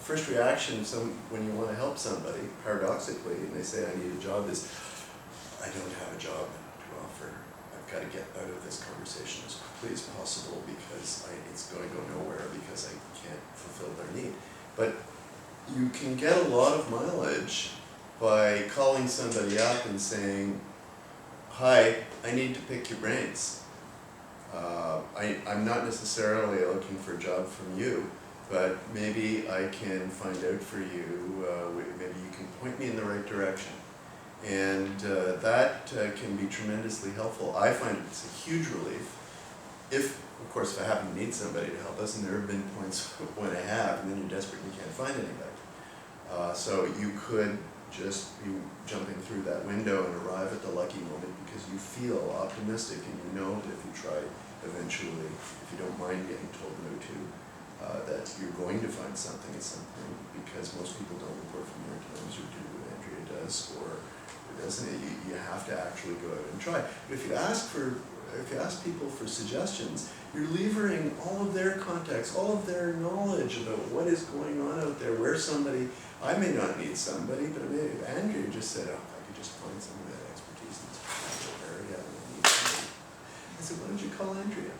first reaction when you want to help somebody, paradoxically, and they say, I need a job, is, I don't have a job to offer. I've got to get out of this conversation as quickly as possible because it's going to go nowhere because I can't fulfill their need. But you can get a lot of mileage by calling somebody up and saying, hi, I need to pick your brains. I'm not necessarily looking for a job from you, but maybe I can find out for you, maybe you can point me in the right direction. And that can be tremendously helpful. I find it's a huge relief. If, of course, if I happen to need somebody to help us, and there have been points when I have, and then you're desperate and you can't find anybody. So you could just be jumping through that window and arrive at the lucky moment because you feel optimistic and you know that if you try eventually, if you don't mind getting told no to, that you're going to find something at some point, because most people don't report from New York Times or do what Andrea does, or doesn't it? You have to actually go out and try. But if you ask people for suggestions, you're levering all of their context, all of their knowledge about what is going on out there, where somebody, I may not need somebody, but maybe if Andrea just said, oh, if I could just find someone with expertise in this particular area, I need somebody. I said, why don't you call Andrea?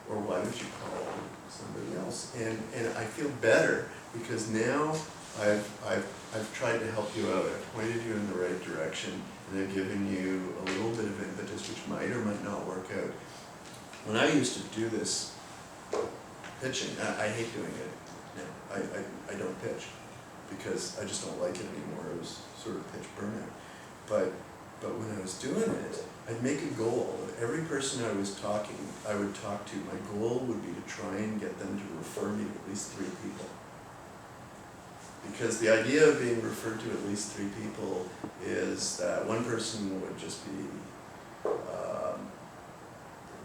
Or why don't you call somebody else? And I feel better because now I've tried to help you out. I've pointed you in the right direction, and I've given you a little bit of impetus which might or might not work out. When I used to do this pitching, I hate doing it now. I don't pitch because I just don't like it anymore. It was sort of pitch burnout. But when I was doing it, I'd make a goal. Every person I would talk to, my goal would be to try and get them to refer me to at least 3 people. Because the idea of being referred to at least 3 people is that one person would just be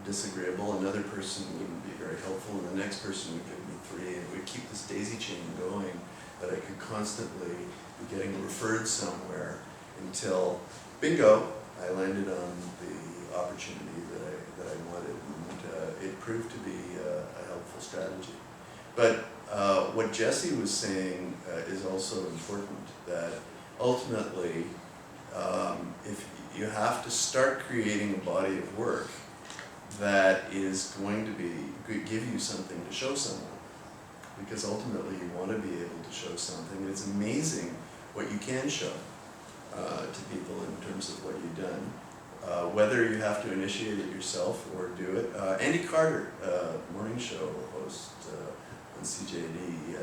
disagreeable, another person wouldn't be very helpful, and the next person would give me 3, and we'd keep this daisy chain going that I could constantly be getting referred somewhere until, bingo, I landed on the opportunity that I wanted, and it proved to be a helpful strategy. But what Jesse was saying is also important, that ultimately, if you have to start creating a body of work that is going to give you something to show someone, because ultimately you want to be able to show something. And it's amazing what you can show to people in terms of what you've done, whether you have to initiate it yourself or do it. Andy Carter, morning show host on CJD,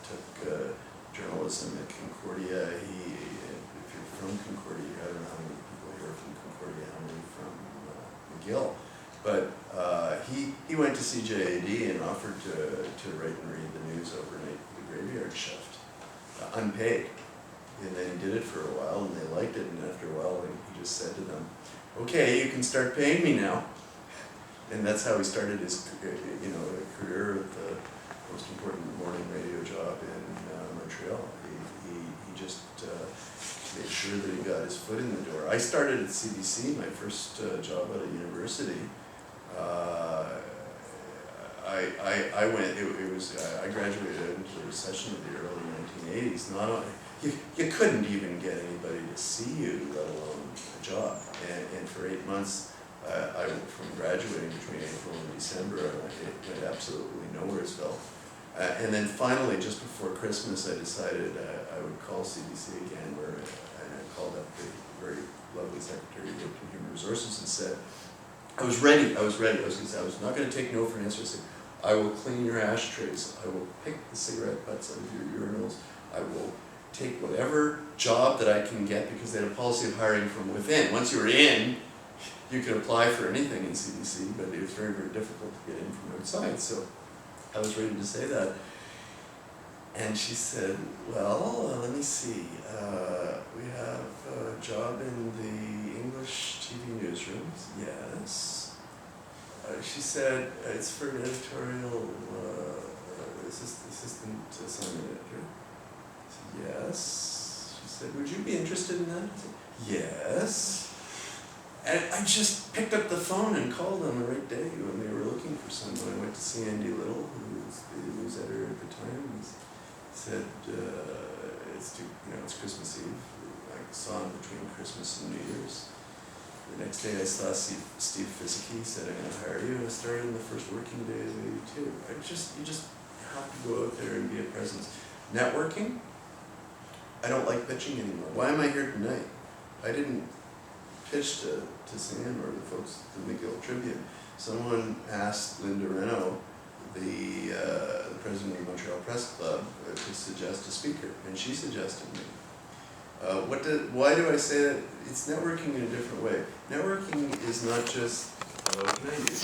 took journalism at Concordia. If you're from Concordia, I don't know how many people here are from Concordia, how many from McGill. But he went to CJAD and offered to write and read the news overnight for the graveyard shift, unpaid. And then he did it for a while, and they liked it. And after a while, he just said to them, "Okay, you can start paying me now." And that's how he started his, career at the most important morning radio job in Montreal. He just made sure that he got his foot in the door. I started at CBC, my first job at a university. I graduated into the recession of the early 1980s. You couldn't even get anybody to see you, let alone a job. And for 8 months, I went from graduating between April and December, it went absolutely nowheresville. And then finally, just before Christmas, I decided I would call CBC again, and I called up the very lovely secretary who worked in human resources and said, I was ready. I was going to say, I was not going to take no for an answer. I said, I will clean your ashtrays. I will pick the cigarette butts out of your urinals. I will take whatever job that I can get, because they had a policy of hiring from within. Once you were in, you could apply for anything in CBC, but it was very, very difficult to get in from outside. So I was ready to say that. And she said, well, let me see. We have a job in the English TV newsrooms. Yes. She said, it's for an editorial assistant assignment editor. I said, yes. She said, would you be interested in that? I said, yes. And I just picked up the phone and called on the right day when they were looking for someone. I went to see Andy Little, who was the news editor at the time. said, it's Christmas Eve. I saw him between Christmas and New Year's. The next day I saw Steve Fisicke. He said, I'm going to hire you, and I started on the first working day of '82. You just have to go out there and be a presence. Networking, I don't like pitching anymore. Why am I here tonight? I didn't pitch to Sam or the folks at the McGill Tribune. Someone asked Linda Reno, the president of the Montreal Press Club, to suggest a speaker, and she suggested me. Why do I say that? It's networking in a different way. Networking is not just, can I use